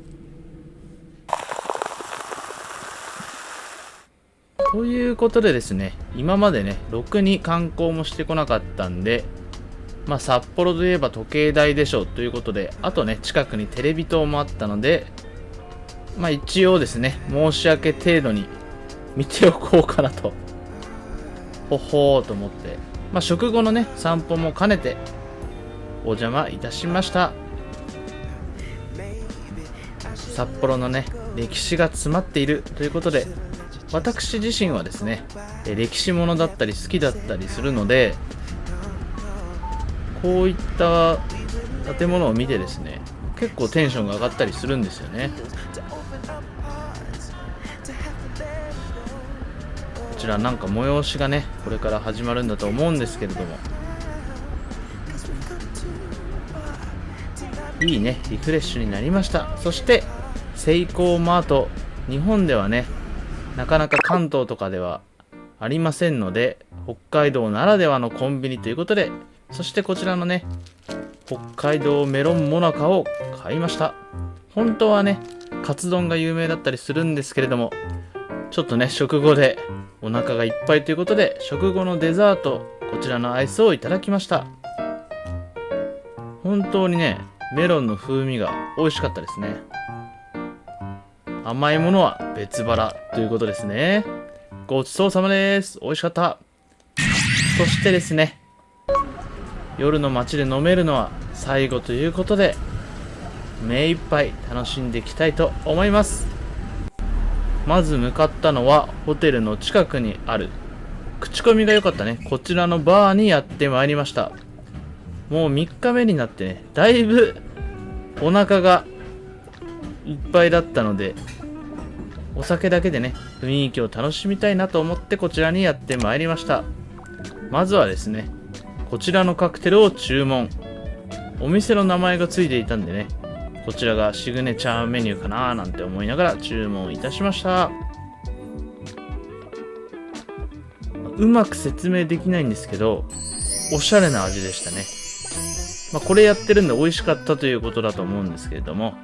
ということでですね、今までね、ろくに観光もしてこなかったんで、まあ札幌といえば時計台でしょうということで、あとね、近くにテレビ塔もあったので、まあ一応ですね、申し訳程度に見ておこうかなと、ほほーと思って、まあ食後のね、散歩も兼ねてお邪魔いたしました。札幌のね、歴史が詰まっているということで、私自身はですね、歴史ものだったり好きだったりするので、こういった建物を見てですね、結構テンションが上がったりするんですよね。こちらなんか催しがねこれから始まるんだと思うんですけれども、いいねリフレッシュになりました。そしてセイコーマート、日本ではねなかなか関東とかではありませんので、北海道ならではのコンビニということで、そしてこちらのね北海道メロンモナカを買いました。本当はねカツ丼が有名だったりするんですけれども、ちょっとね食後でお腹がいっぱいということで、食後のデザートこちらのアイスをいただきました。本当にねメロンの風味が美味しかったですね。甘いものは別腹ということですね。ごちそうさまです。美味しかった。そしてですね、夜の街で飲めるのは最後ということで、目いっぱい楽しんでいきたいと思います。まず向かったのはホテルの近くにある、口コミが良かったねこちらのバーにやってまいりました。もう3日目になってね、だいぶお腹がいっぱいだったので、お酒だけでね雰囲気を楽しみたいなと思ってこちらにやってまいりました。まずはですねこちらのカクテルを注文。お店の名前がついていたんでね、こちらがシグネチャーメニューかななんて思いながら注文いたしました。うまく説明できないんですけど、おしゃれな味でしたね。これやってるんで美味しかったということだと思うんですけれども、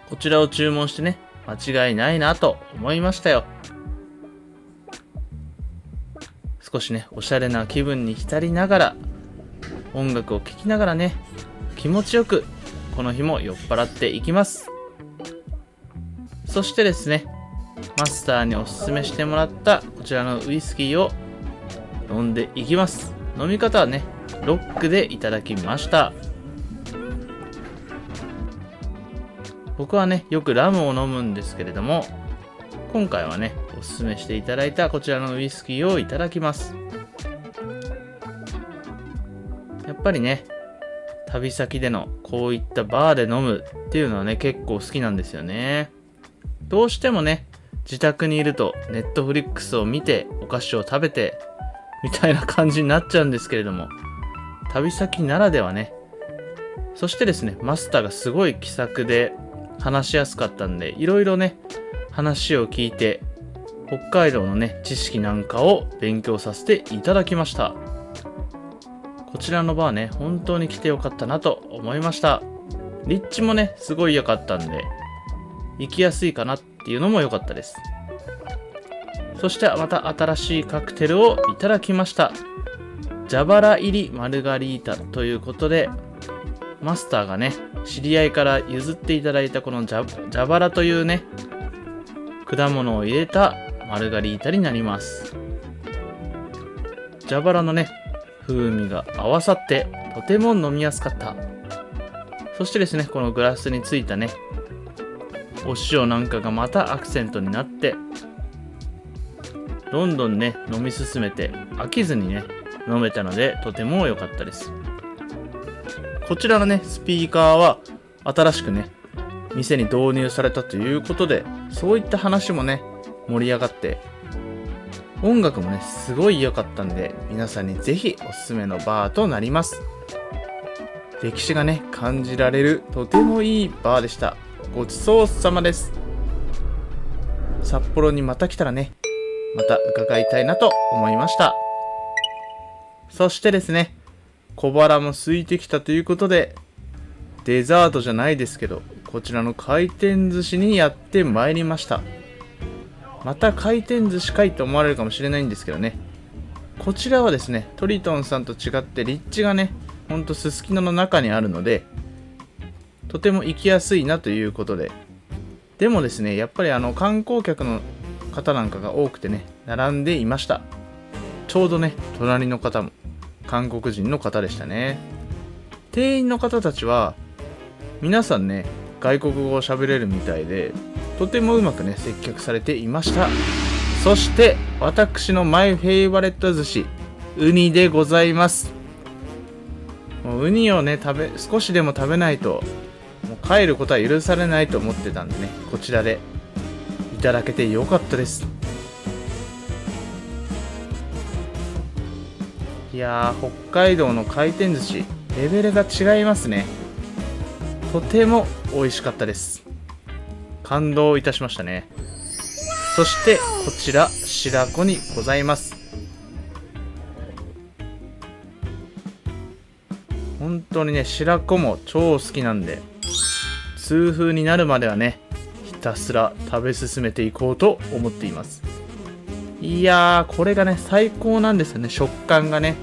こちらを注文してね間違いないなと思いましたよ。少しねおしゃれな気分に浸りながら、音楽を聴きながらね気持ちよくこの日も酔っ払っていきます。そしてですね、マスターにおすすめしてもらったこちらのウイスキーを飲んでいきます。飲み方はねロックでいただきました。僕はねよくラムを飲むんですけれども、今回はねおすすめしていただいたこちらのウイスキーをいただきます。やっぱりね旅先でのこういったバーで飲むっていうのはね結構好きなんですよね。どうしてもね自宅にいるとネットフリックスを見てお菓子を食べてみたいな感じになっちゃうんですけれども、旅先ならではね、そしてですねマスターがすごい気さくで話しやすかったんで、いろいろね話を聞いて北海道のね知識なんかを勉強させていただきました。こちらのバーね本当に来てよかったなと思いました。立地もねすごい良かったんで行きやすいかなっていうのも良かったです。そしてまた新しいカクテルをいただきました。蛇腹入りマルガリータということで、マスターがね知り合いから譲っていただいたこの蛇腹というね果物を入れたマルガリータになります。蛇腹のね風味が合わさってとても飲みやすかった。そしてですねこのグラスについたねお塩なんかがまたアクセントになって、どんどんね飲み進めて飽きずにね飲めたのでとても良かったです。こちらのねスピーカーは新しくね店に導入されたということで、そういった話もね盛り上がって、音楽もねすごい良かったんで、皆さんにぜひおすすめのバーとなります。歴史がね感じられるとてもいいバーでした。ごちそうさまです。札幌にまた来たらねまた伺いたいなと思いました。そしてですね小腹も空いてきたということで、デザートじゃないですけどこちらの回転寿司にやってまいりました。また回転寿司かいと思われるかもしれないんですけどね、こちらはですねトリトンさんと違って立地がねほんとすすきのの中にあるのでとても行きやすいなということで、でもですねやっぱり観光客の方なんかが多くてね並んでいました。ちょうどね隣の方も韓国人の方でしたね。店員の方たちは皆さんね外国語を喋れるみたいで、とてもうまくね接客されていました。そして私のマイフェイバレット寿司ウニでございます。もうウニをね少しでも食べないともう帰ることは許されないと思ってたんでね、こちらでいただけてよかったです。いやー、北海道の回転寿司レベルが違いますね。とても美味しかったです。感動いたしましたね。そしてこちら白子にございます。本当にね、白子も超好きなんで、痛風になるまではね、ひたすら食べ進めていこうと思っています。いやー、これがね、最高なんですよね、食感がね。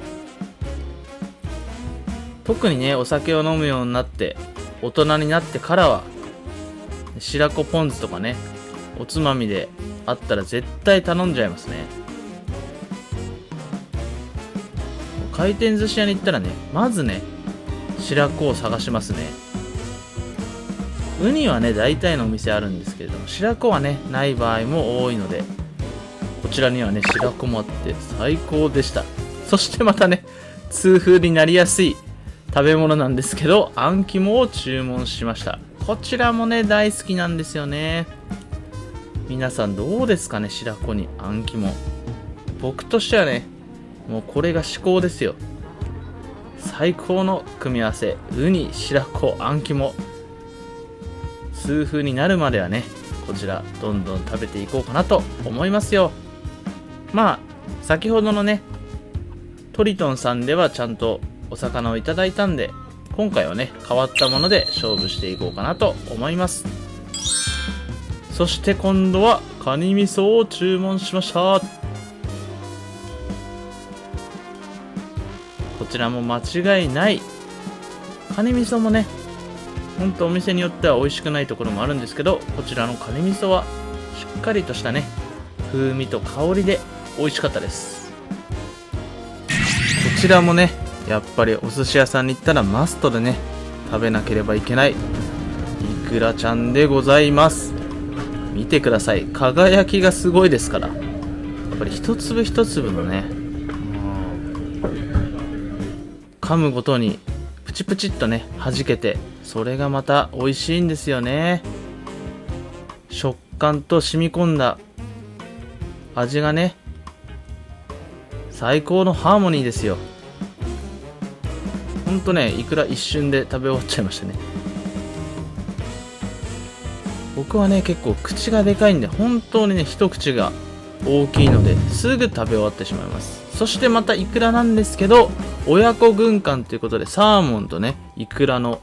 特にね、お酒を飲むようになって、大人になってからは、白子ポン酢とかね、おつまみであったら絶対頼んじゃいますね。回転寿司屋に行ったらね、まずね、白子を探しますね。ウニはね、大体のお店あるんですけれども、白子はね、ない場合も多いので、こちらにはね、白子もあって最高でした。そしてまたね、痛風になりやすい食べ物なんですけど、あん肝を注文しました。こちらもね、大好きなんですよね。皆さんどうですかね、白子にあん肝。僕としてはね、もうこれが至高ですよ。最高の組み合わせ。ウニ、白子、あん肝。痛風になるまではね、こちらどんどん食べていこうかなと思いますよ。まあ先ほどのね、トリトンさんではちゃんとお魚をいただいたんで、今回はね、変わったもので勝負していこうかなと思います。そして今度はカニ味噌を注文しました。こちらも間違いない。カニ味噌もね、ほんとお店によっては美味しくないところもあるんですけど、こちらのカニ味噌はしっかりとしたね、風味と香りで美味しかったです。こちらもね、やっぱりお寿司屋さんに行ったらマストでね、食べなければいけないイクラちゃんでございます。見てください、輝きがすごいですから。やっぱり一粒一粒のね、噛むごとにプチプチっとね、弾けて、それがまた美味しいんですよね。食感と染み込んだ味がね、最高のハーモニーですよ。ほんとね、いくら一瞬で食べ終わっちゃいましたね。僕はね、結構口がでかいんで、本当にね、一口が大きいのですぐ食べ終わってしまいます。そしてまたイクラなんですけど、親子軍艦ということで、サーモンとね、イクラの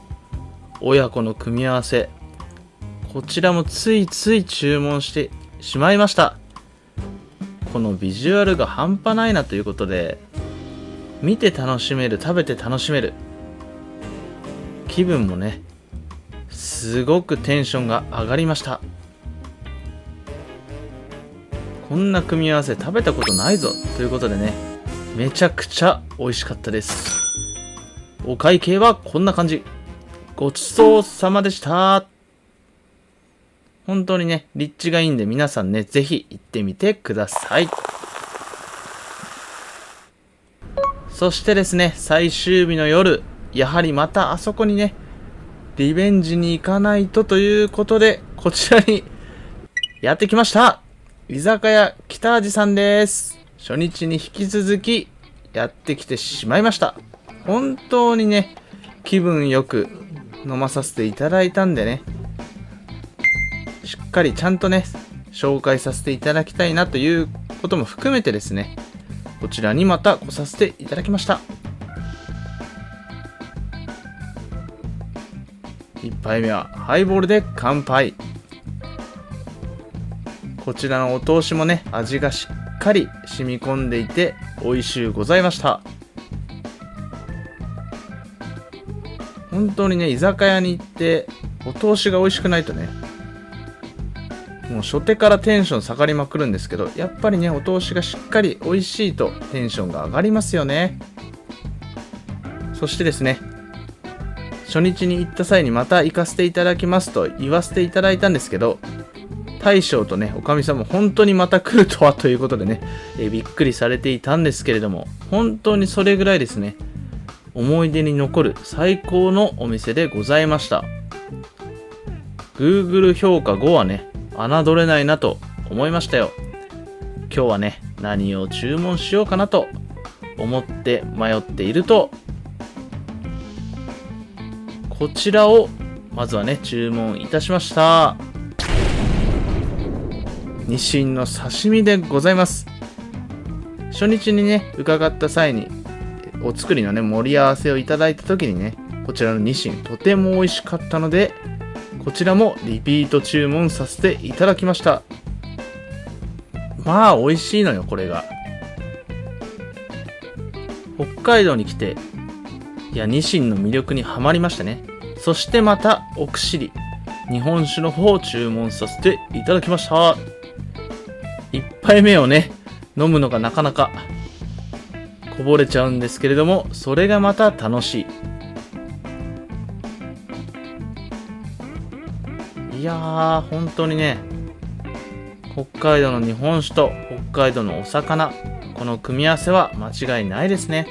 親子の組み合わせ、こちらもついつい注文してしまいました。このビジュアルが半端ないなということで、見て楽しめる、食べて楽しめる、気分もね、すごくテンションが上がりました。こんな組み合わせ食べたことないぞということでね、めちゃくちゃ美味しかったです。お会計はこんな感じ。ごちそうさまでした。本当にね、立地がいいんで皆さんね、ぜひ行ってみてください。そしてですね、最終日の夜、やはりまたあそこにね、リベンジに行かないとということで、こちらにやってきました。居酒屋北味さんです。初日に引き続きやってきてしまいました。本当にね、気分よく飲まさせていただいたんでね、しっかりちゃんとね、紹介させていただきたいなということも含めてですね、こちらにまた来させていただきました。1杯目はハイボールで乾杯。こちらのお通しもね、味がしっかり染み込んでいて美味しゅうございました。本当にね、居酒屋に行ってお通しが美味しくないとね、もう初手からテンション下がりまくるんですけど、やっぱりね、お通しがしっかり美味しいとテンションが上がりますよね。そしてですね、初日に行った際にまた行かせていただきますと言わせていただいたんですけど、大将とね、おかみさんも本当にまた来るとはということでね、びっくりされていたんですけれども、本当にそれぐらいですね、思い出に残る最高のお店でございました。 Google 評価5はね、侮れないなと思いましたよ。今日はね、何を注文しようかなと思って迷っていると、こちらをまずはね注文いたしました。ニシンの刺身でございます。初日にね伺った際にお作りのね盛り合わせをいただいた時にね、こちらのニシンとても美味しかったので、こちらもリピート注文させていただきました。まあ美味しいのよ、これが。北海道に来て、ニシンの魅力にはまりましたね。そしてまたお薬、日本酒の方を注文させていただきました。一杯目をね飲むのがなかなかこぼれちゃうんですけれども、それがまた楽しい。いやー、本当にね、北海道の日本酒と北海道のお魚、この組み合わせは間違いないですね。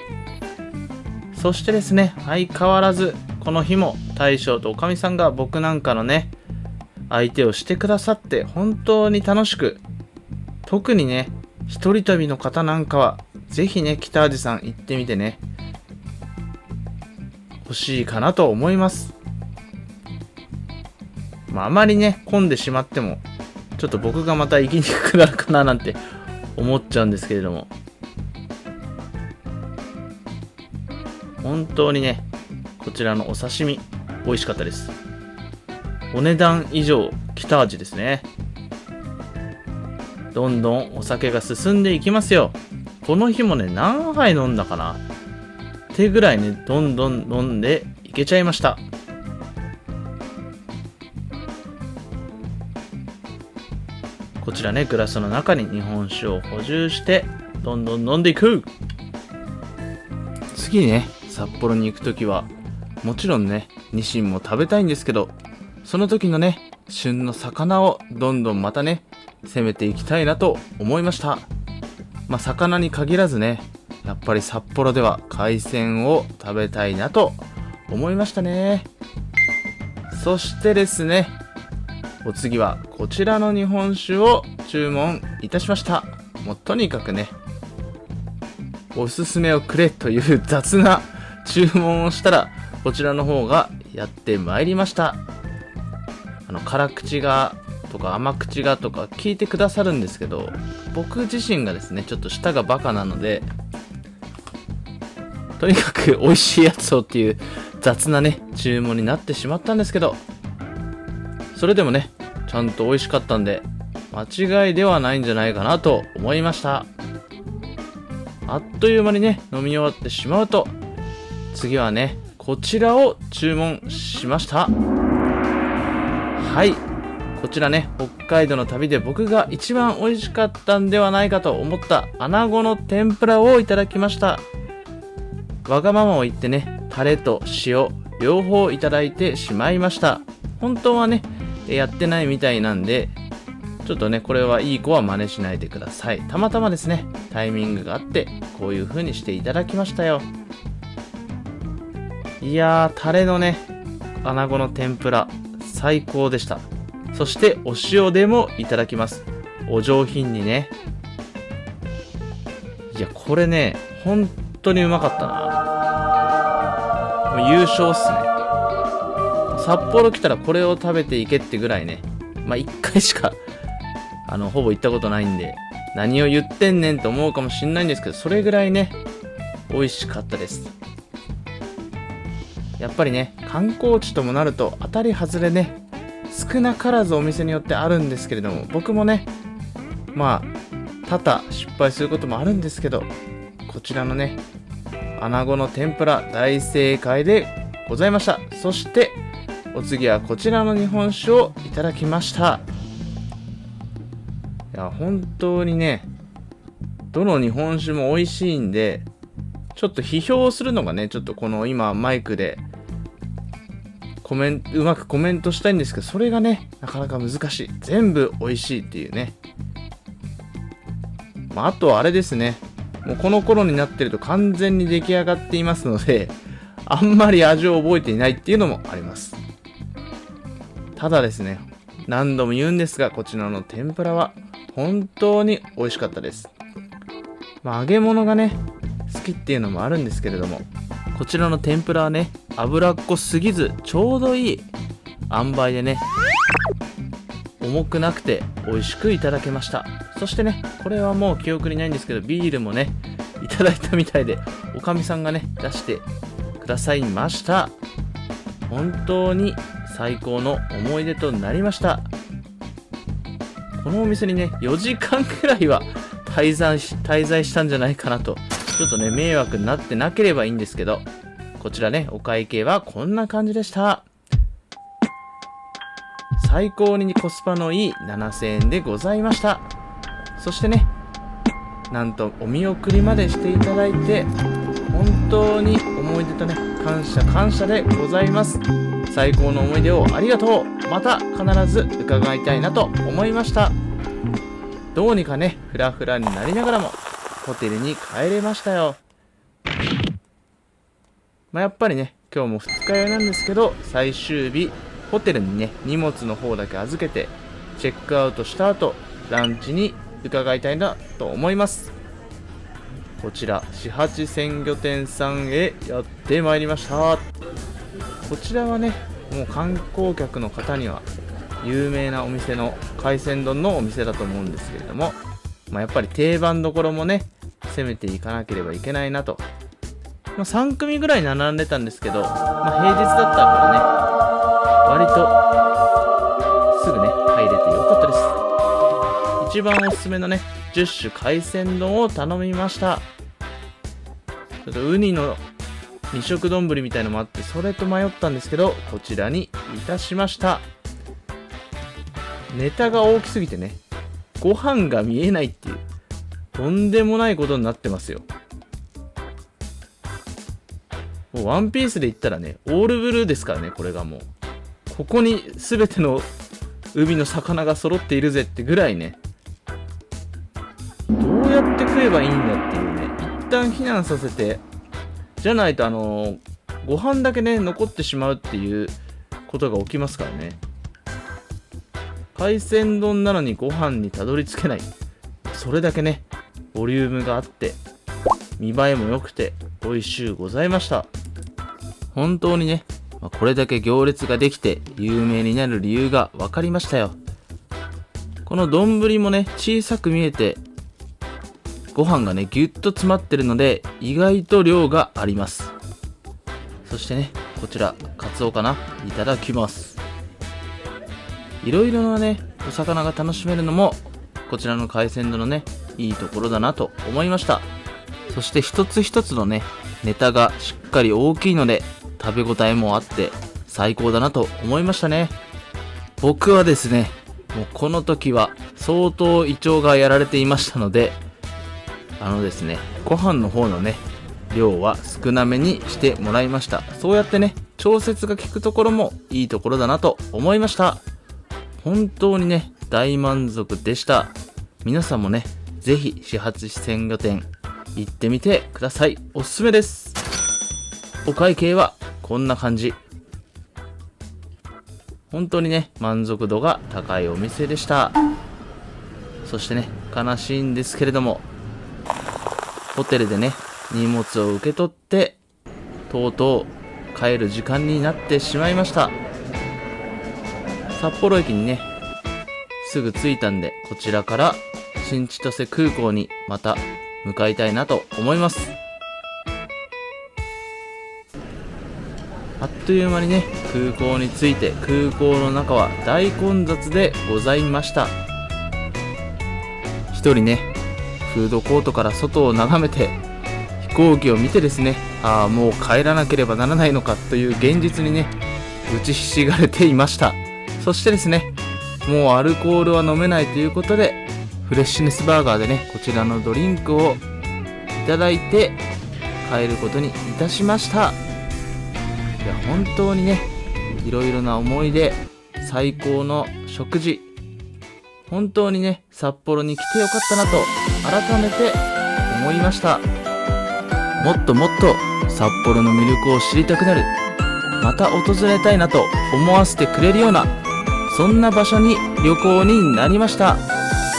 そしてですね、相変わらずこの日も大将とおかみさんが僕なんかのね相手をしてくださって、本当に楽しく、特にね一人旅の方なんかはぜひね北味さん行ってみてね欲しいかなと思います。あまりね混んでしまってもちょっと僕がまた行きにくくなるかななんて思っちゃうんですけれども、本当にねこちらのお刺身美味しかったです。お値段以上北味ですね。どんどんお酒が進んでいきますよ。この日もね何杯飲んだかなってぐらいねどんどん飲んでいけちゃいました。こちらねグラスの中に日本酒を補充してどんどん飲んでいく。次にね札幌に行くときはもちろんねニシンも食べたいんですけど、その時のね旬の魚をどんどんまたね攻めていきたいなと思いました。魚に限らずね、やっぱり札幌では海鮮を食べたいなと思いましたね。そしてですね、お次はこちらの日本酒を注文いたしました。もうとにかくねおすすめをくれという雑な注文をしたら、こちらの方がやってまいりました。辛口がとか甘口がとか聞いてくださるんですけど、僕自身がですねちょっと舌がバカなので、とにかく美味しいやつをっていう雑なね注文になってしまったんですけど、それでもねちゃんと美味しかったんで間違いではないんじゃないかなと思いました。あっという間にね飲み終わってしまうと、次はねこちらを注文しました。はい、こちらね北海道の旅で僕が一番美味しかったんではないかと思った穴子の天ぷらをいただきました。わがままを言ってねタレと塩両方いただいてしまいました。本当はねやってないみたいなんで、ちょっとねこれはいい子は真似しないでください。たまたまですねタイミングがあってこういう風にしていただきましたよ。いやー、タレのね穴子の天ぷら最高でした。そしてお塩でもいただきます。お上品にね。いやこれね本当にうまかったな。もう優勝っすね。札幌来たらこれを食べていけってぐらいね、1回しかほぼ行ったことないんで何を言ってんねんと思うかもしんないんですけど、それぐらいね美味しかったです。やっぱりね観光地ともなると当たり外れね少なからずお店によってあるんですけれども、僕もね多々失敗することもあるんですけど、こちらのね穴子の天ぷら大正解でございました。そしてお次はこちらの日本酒をいただきました。いや本当にねどの日本酒も美味しいんで、ちょっと批評するのがねちょっとこの今マイクでうまくコメントしたいんですけど、それがねなかなか難しい。全部美味しいっていうね。あとはあれですね、もうこの頃になってると完全に出来上がっていますので、あんまり味を覚えていないっていうのもあります。ただですね、何度も言うんですが、こちらの天ぷらは本当に美味しかったです。揚げ物がね好きっていうのもあるんですけれども、こちらの天ぷらはね、脂っこすぎずちょうどいい塩梅でね、重くなくて美味しくいただけました。そしてね、これはもう記憶にないんですけど、ビールもねいただいたみたいで、おかみさんがね出してくださいました。本当に最高の思い出となりました。このお店にね4時間くらいは滞在したんじゃないかなと。ちょっとね迷惑になってなければいいんですけど、こちらねお会計はこんな感じでした。最高にコスパのいい7000円でございました。そしてね、なんとお見送りまでしていただいて、本当に思い出とね感謝でございます。最高の思い出をありがとう。また必ず伺いたいなと思いました。どうにかねフラフラになりながらもホテルに帰れましたよ。やっぱりね今日も二日酔いなんですけど、最終日ホテルにね荷物の方だけ預けてチェックアウトした後、ランチに伺いたいなと思います。こちら四八鮮魚店さんへやってまいりました。こちらはねもう観光客の方には有名なお店の海鮮丼のお店だと思うんですけれども、やっぱり定番どころもね攻めていかなければいけないなと。3組ぐらい並んでたんですけど、平日だったからね割とすぐね入れてよかったです。一番おすすめのね10種海鮮丼を頼みました。ちょっとウニの2色丼みたいのもあって、それと迷ったんですけど、こちらにいたしました。ネタが大きすぎてねご飯が見えないっていうとんでもないことになってますよ。もうワンピースで言ったらねオールブルーですからね。これがもうここに全ての海の魚が揃っているぜってぐらいね、どうやって食えばいいんだっていうね、一旦避難させて、じゃないとご飯だけね残ってしまうっていうことが起きますからね。海鮮丼なのにご飯にたどり着けない、それだけねボリュームがあって見栄えも良くて美味しゅうございました。本当にねこれだけ行列ができて有名になる理由が分かりましたよ。この丼もね小さく見えてご飯がねぎゅっと詰まってるので意外と量があります。そしてねこちらカツオかな、いただきます。いろいろなねお魚が楽しめるのもこちらの海鮮丼のねいいところだなと思いました。そして一つ一つのねネタがしっかり大きいので食べ応えもあって最高だなと思いましたね。僕はですねもうこの時は相当胃腸がやられていましたので、ですねご飯の方のね量は少なめにしてもらいました。そうやってね調節が効くところもいいところだなと思いました。本当にね大満足でした。皆さんもねぜひ四八鮮魚店行ってみてください。おすすめです。お会計はこんな感じ。本当にね満足度が高いお店でした。そしてね悲しいんですけれども、ホテルでね荷物を受け取ってとうとう帰る時間になってしまいました。札幌駅にねすぐ着いたんで、こちらから新千歳空港にまた向かいたいなと思います。あっという間にね空港に着いて、空港の中は大混雑でございました。一人ねフードコートから外を眺めて飛行機を見てですね、もう帰らなければならないのかという現実にね打ちひしがれていました。そしてですねもうアルコールは飲めないということで、フレッシュネスバーガーでねこちらのドリンクをいただいて帰ることにいたしました。いや本当にねいろいろな思い出、最高の食事、本当にね札幌に来てよかったなと改めて思いました。もっともっと札幌の魅力を知りたくなる、また訪れたいなと思わせてくれるような、そんな場所に旅行になりました。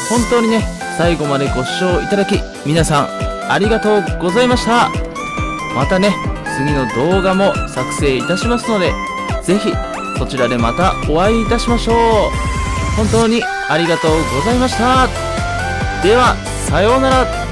本当にね最後までご視聴いただき皆さんありがとうございました。またね、次の動画も作成いたしますので、ぜひそちらでまたお会いいたしましょう。本当にありがとうございました。では、さようなら。